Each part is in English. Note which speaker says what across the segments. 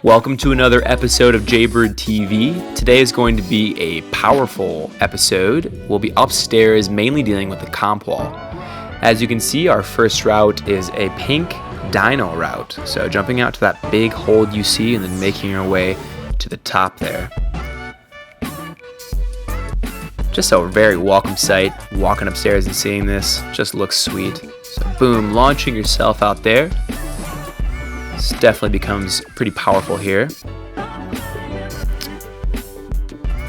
Speaker 1: Welcome to another episode of JaybirdTV. Today is going to be a powerful episode. We'll be upstairs mainly dealing with the comp wall. As you can see, our first route is a pink Dino route. So jumping out to that big hold you see and then making our way to the top there. Just a very welcome sight. Walking upstairs and seeing this just looks sweet. So boom, launching yourself out there. This definitely becomes pretty powerful here.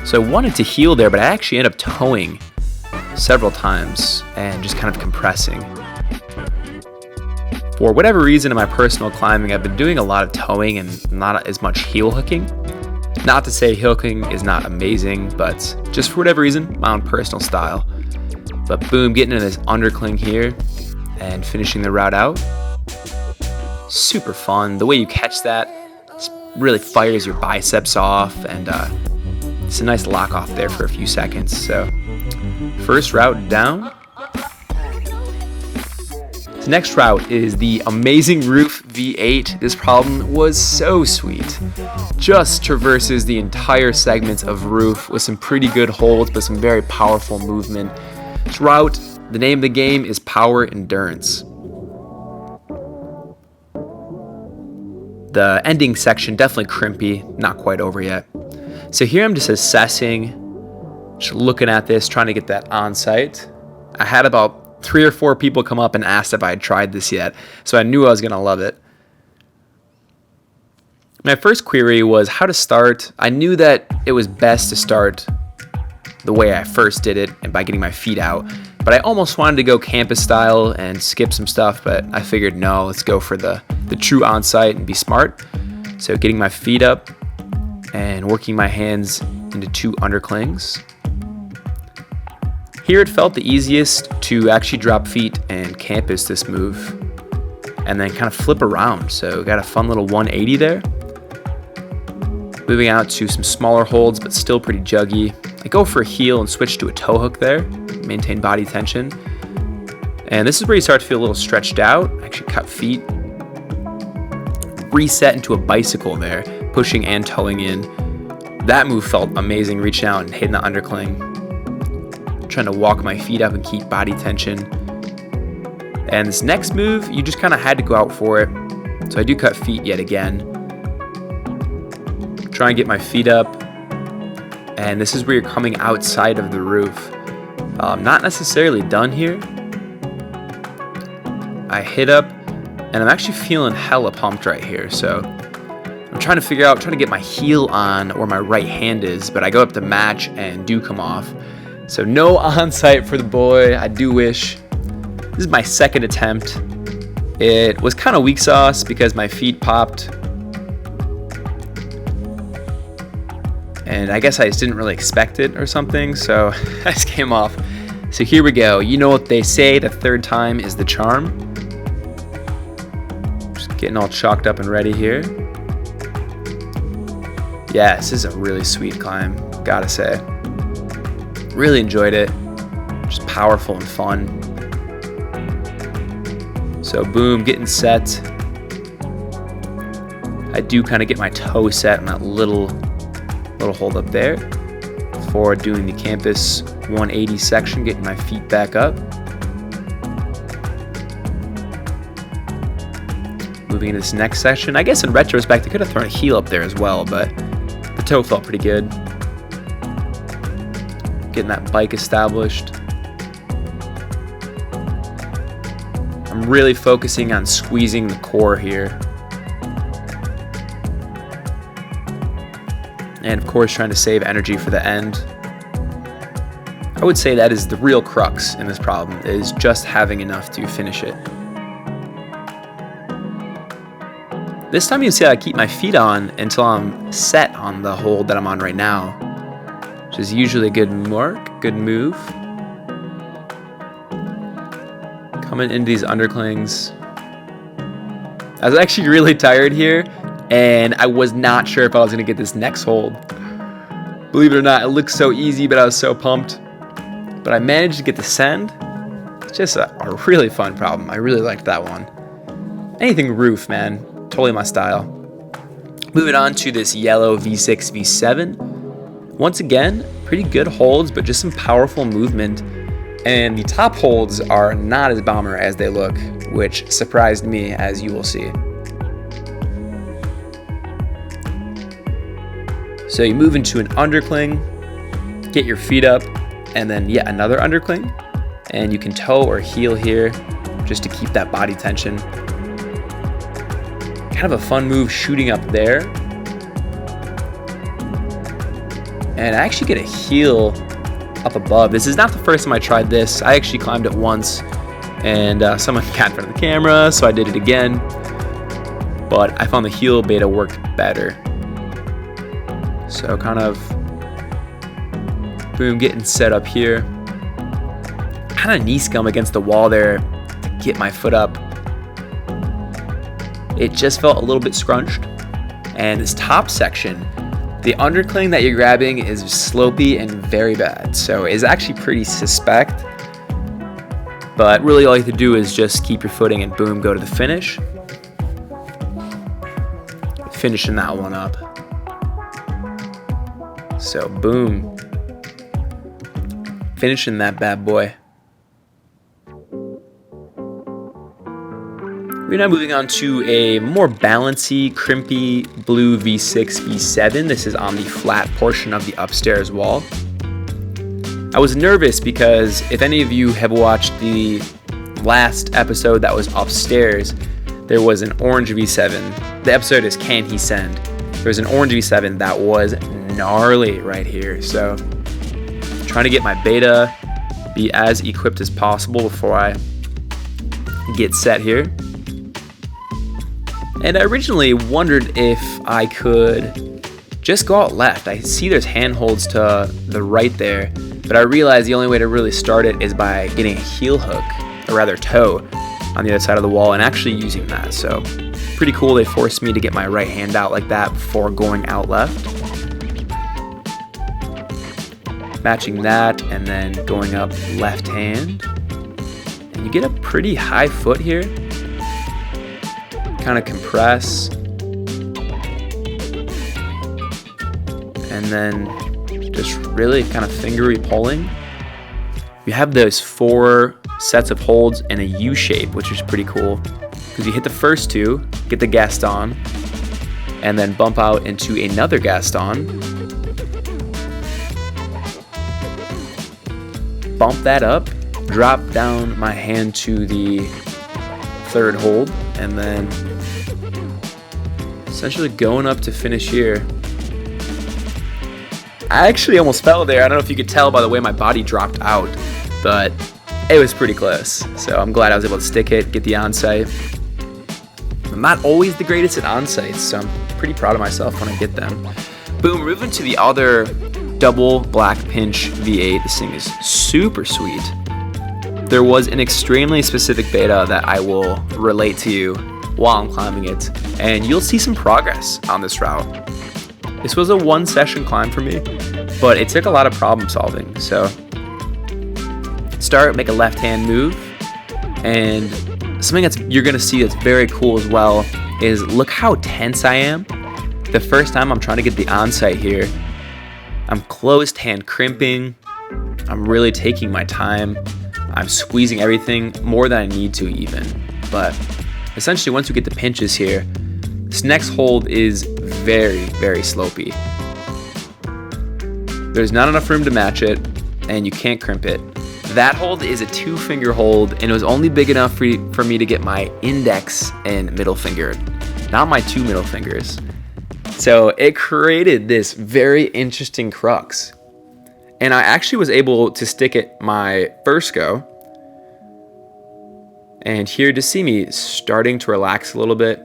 Speaker 1: So I wanted to heal there, but I actually ended up towing several times and just kind of compressing. For whatever reason in my personal climbing, I've been doing a lot of towing and not as much heel hooking. Not to say heel hooking is not amazing, but just for whatever reason, my own personal style. But boom, getting into this undercling here and finishing the route out. Super fun. The way you catch that really fires your biceps off, and it's a nice lock off there for a few seconds. So first route down. The next route is the amazing roof V8. This problem was so sweet. Just traverses the entire segment of roof with some pretty good holds, but some very powerful movement. This route, the name of the game is Power Endurance. The ending section, definitely crimpy, not quite over yet. So here I'm just assessing, just looking at this, trying to get that on site. I had about 3 or 4 people come up and asked if I had tried this yet, so I knew I was gonna love it. My first query was how to start. I knew that it was best to start the way I first did it and by getting my feet out, but I almost wanted to go campus style and skip some stuff, but I figured no, let's go for the true on-site and be smart. So getting my feet up and working my hands into 2 underclings. Here it felt the easiest to actually drop feet and campus this move and then kind of flip around. So got a fun little 180 there. Moving out to some smaller holds, but still pretty juggy. I go for a heel and switch to a toe hook there, maintain body tension. And this is where you start to feel a little stretched out. Actually cut feet. Reset into a bicycle there, pushing and towing in. That move felt amazing, reaching out and hitting the undercling. Trying to walk my feet up and keep body tension. And this next move, you just kind of had to go out for it. So I do cut feet yet again. Try and get my feet up. And this is where you're coming outside of the roof. Not necessarily done here. I hit up, and I'm actually feeling hella pumped right here. So I'm trying to get my heel on where my right hand is, but I go up to match and do come off. So no on-site for the boy. I do wish. This is my second attempt. It was kind of weak sauce because my feet popped. And I guess I just didn't really expect it or something, so I just came off. So here we go. You know what they say, the third time is the charm. Just getting all chalked up and ready here. Yeah, this is a really sweet climb, gotta say. Really enjoyed it. Just powerful and fun. So boom, getting set. I do kind of get my toe set on that little hold up there before doing the campus 180 section, getting my feet back up. Moving into this next section. I guess in retrospect, I could have thrown a heel up there as well, but the toe felt pretty good. Getting that bike established. I'm really focusing on squeezing the core here. And of course, trying to save energy for the end. I would say that is the real crux in this problem, is just having enough to finish it. This time you see I keep my feet on until I'm set on the hold that I'm on right now, which is usually a good mark, good move. Coming into these underclings. I was actually really tired here, and I was not sure if I was going to get this next hold. Believe it or not, it looked so easy, but I was so pumped. But I managed to get the send. It's just a really fun problem. I really liked that one. Anything roof, man. Totally my style. Moving on to this yellow V6, V7. Once again, pretty good holds, but just some powerful movement. And the top holds are not as bomber as they look, which surprised me, as you will see. So you move into an undercling, get your feet up, and then yet another undercling. And you can toe or heel here just to keep that body tension. Kind of a fun move shooting up there. And I actually get a heel up above. This is not the first time I tried this. I actually climbed it once and someone got in front of the camera, so I did it again. But I found the heel beta worked better. So kind of, boom, getting set up here. Kind of knee scum against the wall there to get my foot up. It just felt a little bit scrunched. And this top section, the undercling that you're grabbing is slopey and very bad. So it's actually pretty suspect. But really all you have to do is just keep your footing and boom, go to the finish. Finishing that one up. So boom. Finishing that bad boy. We're now moving on to a more balancy, crimpy blue V6, V7. This is on the flat portion of the upstairs wall. I was nervous because if any of you have watched the last episode that was upstairs, there was an orange V7. The episode is Can He Send? There was an orange V7 that was gnarly right here. So trying to get my beta, be as equipped as possible before I get set here. And I originally wondered if I could just go out left. I see there's handholds to the right there, but I realized the only way to really start it is by getting a heel hook, or rather toe, on the other side of the wall and actually using that. So pretty cool. They forced me to get my right hand out like that before going out left. Matching that and then going up left hand. And you get a pretty high foot here. Kind of compress, and then just really kind of fingery pulling. You have those 4 sets of holds in a U shape, which is pretty cool because you hit the first 2, get the Gaston, and then bump out into another Gaston, bump that up, drop down my hand to the 3rd hold, and then essentially going up to finish here. I actually almost fell there. I don't know if you could tell by the way my body dropped out, but it was pretty close. So I'm glad I was able to stick it, get the onsite. I'm not always the greatest at onsites, so I'm pretty proud of myself when I get them. Boom, moving to the other double black pinch V8. This thing is super sweet. There was an extremely specific beta that I will relate to you while I'm climbing it, and you'll see some progress on this route. This was a 1-session climb for me, but it took a lot of problem solving. So start, make a left hand move, and something that's you're gonna see that's very cool as well is look how tense I am. The first time I'm trying to get the onsite here, I'm closed hand crimping, I'm really taking my time, I'm squeezing everything more than I need to even. But essentially once you get the pinches here, this next hold is very, very slopey. There's not enough room to match it, and you can't crimp it. That hold is a 2-finger hold, and it was only big enough for me to get my index and middle finger, not my 2 middle fingers. So it created this very interesting crux. And I actually was able to stick it my first go. And here to see me starting to relax a little bit.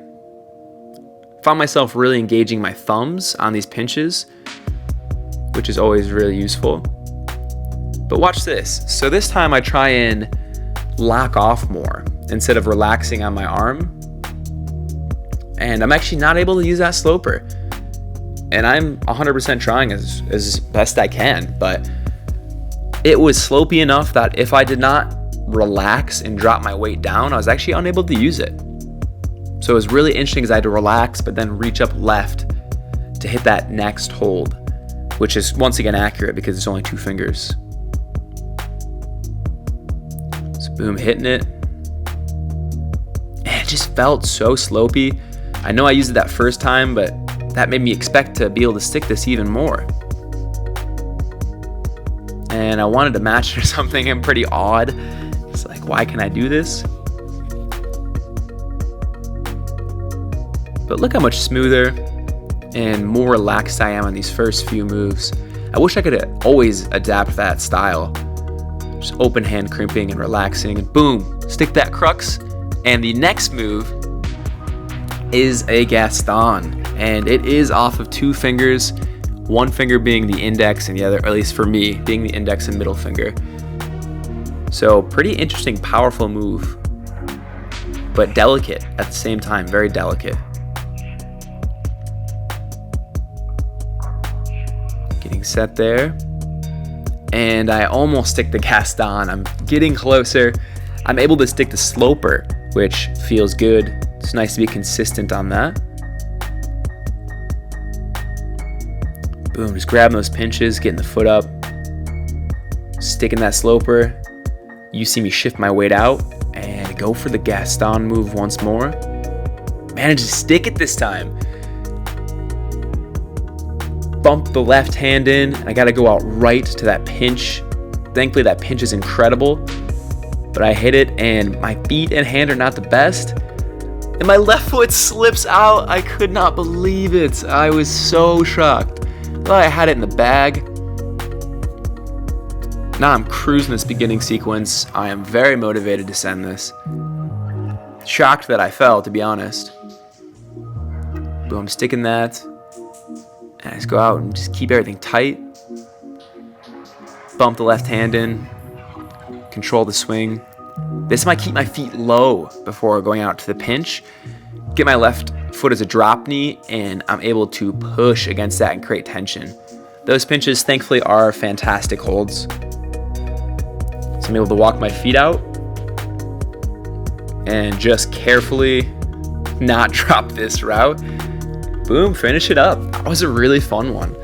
Speaker 1: Found myself really engaging my thumbs on these pinches, which is always really useful. But watch this. So this time I try and lock off more instead of relaxing on my arm. And I'm actually not able to use that sloper. And I'm 100% trying as best I can, but it was slopey enough that if I did not relax and drop my weight down, I was actually unable to use it. So it was really interesting because I had to relax, but then reach up left to hit that next hold, which is once again accurate because it's only 2 fingers. So boom, hitting it. And it just felt so slopey. I know I used it that first time, but that made me expect to be able to stick this even more. And I wanted to match it or something. I'm pretty odd. It's like, why can I do this? But look how much smoother and more relaxed I am on these first few moves. I wish I could always adapt that style. Just open hand crimping and relaxing, and boom, stick that crux. And the next move is a Gaston, and it is off of 2 fingers, 1 finger being the index and the other, or at least for me, being the index and middle finger. So pretty interesting, powerful move, but delicate at the same time, very delicate. Getting set there, and I almost stick the Gaston. I'm getting closer. I'm able to stick the sloper, which feels good. It's nice to be consistent on that. Boom, just grabbing those pinches, getting the foot up, sticking that sloper. You see me shift my weight out and go for the Gaston move once more. Managed to stick it this time. Bump the left hand in. I gotta go out right to that pinch. Thankfully that pinch is incredible, but I hit it and my feet and hand are not the best. And my left foot slips out. I could not believe it. I was so shocked. Thought I had it in the bag. Now I'm cruising this beginning sequence. I am very motivated to send this. Shocked that I fell, to be honest. Boom, sticking that. And I just go out and just keep everything tight. Bump the left hand in. Control the swing. This might keep my feet low before going out to the pinch. Get my left foot as a drop knee, and I'm able to push against that and create tension. Those pinches, thankfully, are fantastic holds. So I'm able to walk my feet out and just carefully not drop this route. Boom, finish it up. That was a really fun one.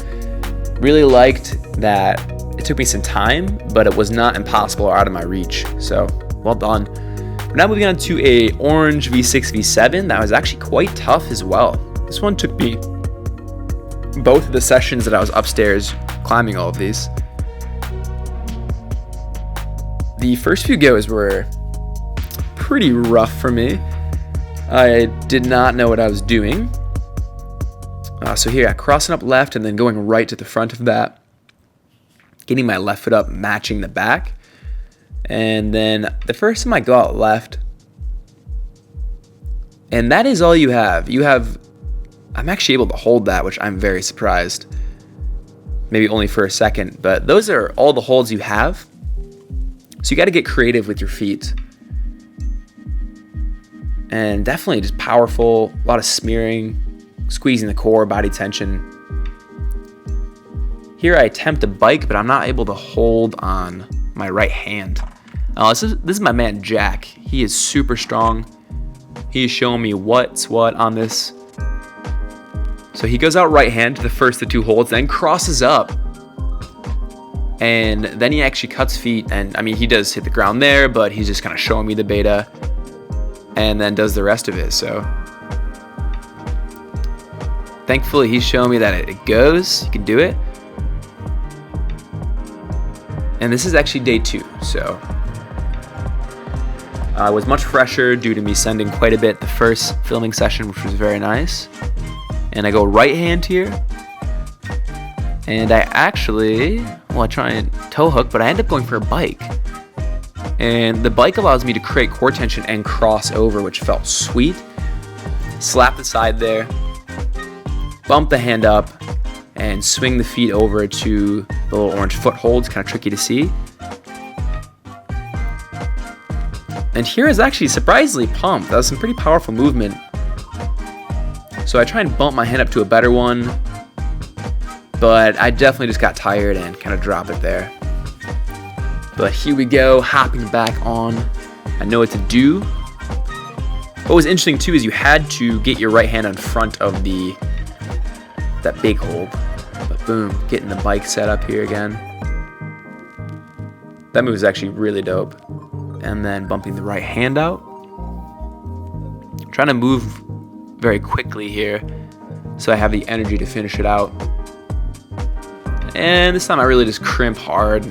Speaker 1: Really liked that it took me some time, but it was not impossible or out of my reach. So, well done. We're now moving on to a orange V6, V7. That was actually quite tough as well. This one took me both of the sessions that I was upstairs climbing all of these. The first few goes were pretty rough for me. I did not know what I was doing. So here, crossing up left and then going right to the front of that. Getting my left foot up, matching the back. And then the first time I go out left, and that is all you have. I'm actually able to hold that, which I'm very surprised. Maybe only for a second, but those are all the holds you have. So you got to get creative with your feet. And definitely just powerful, a lot of smearing, squeezing the core, body tension. Here I attempt a bike, but I'm not able to hold on my right hand. This is my man Jack. He is super strong. He is showing me what's what on this. So he goes out right hand to the first of the 2 holds, then crosses up. And then he actually cuts feet, and I mean, he does hit the ground there, but he's just kind of showing me the beta and then does the rest of it. So thankfully he's showing me that it goes, you can do it. And this is actually day 2, so I was much fresher due to me sending quite a bit the first filming session, which was very nice. And I go right hand here, and I actually, I try and toe hook, but I end up going for a bike. And the bike allows me to create core tension and cross over, which felt sweet. Slap the side there, bump the hand up, and swing the feet over to the little orange footholds, kind of tricky to see. And here is actually surprisingly pumped. That was some pretty powerful movement. So I try and bump my hand up to a better one, but I definitely just got tired and kind of drop it there. But here we go, hopping back on. I know what to do. What was interesting too is you had to get your right hand in front of the that big hold. But boom, getting the bike set up here again. That move is actually really dope. And then bumping the right hand out. Trying to move very quickly here so I have the energy to finish it out. And this time I really just crimp hard,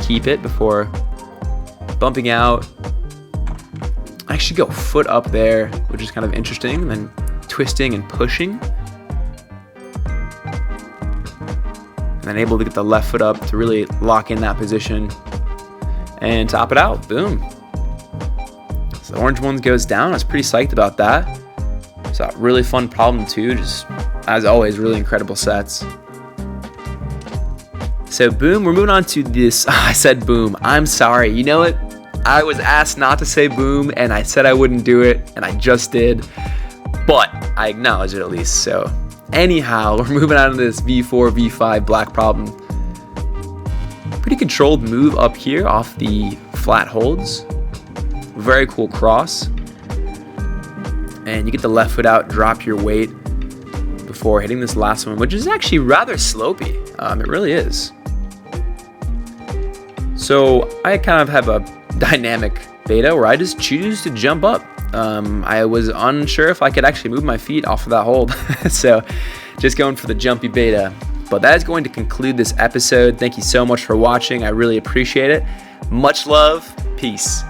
Speaker 1: keep it before bumping out. I actually go foot up there, which is kind of interesting, and then twisting and pushing. And then able to get the left foot up to really lock in that position and top it out. Boom. So the orange one goes down. I was pretty psyched about that. So a really fun problem too, just as always, really incredible sets. So boom, we're moving on to this. I said boom, I'm sorry. You know what? I was asked not to say boom and I said I wouldn't do it and I just did, but I acknowledge it at least. So anyhow, we're moving on to this V4, V5 black problem. Pretty controlled move up here off the flat holds. Very cool cross. And you get the left foot out, drop your weight before hitting this last one, which is actually rather slopey. It really is. So I kind of have a dynamic beta where I just choose to jump up. I was unsure if I could actually move my feet off of that hold. So just going for the jumpy beta. But that is going to conclude this episode. Thank you so much for watching. I really appreciate it. Much love. Peace.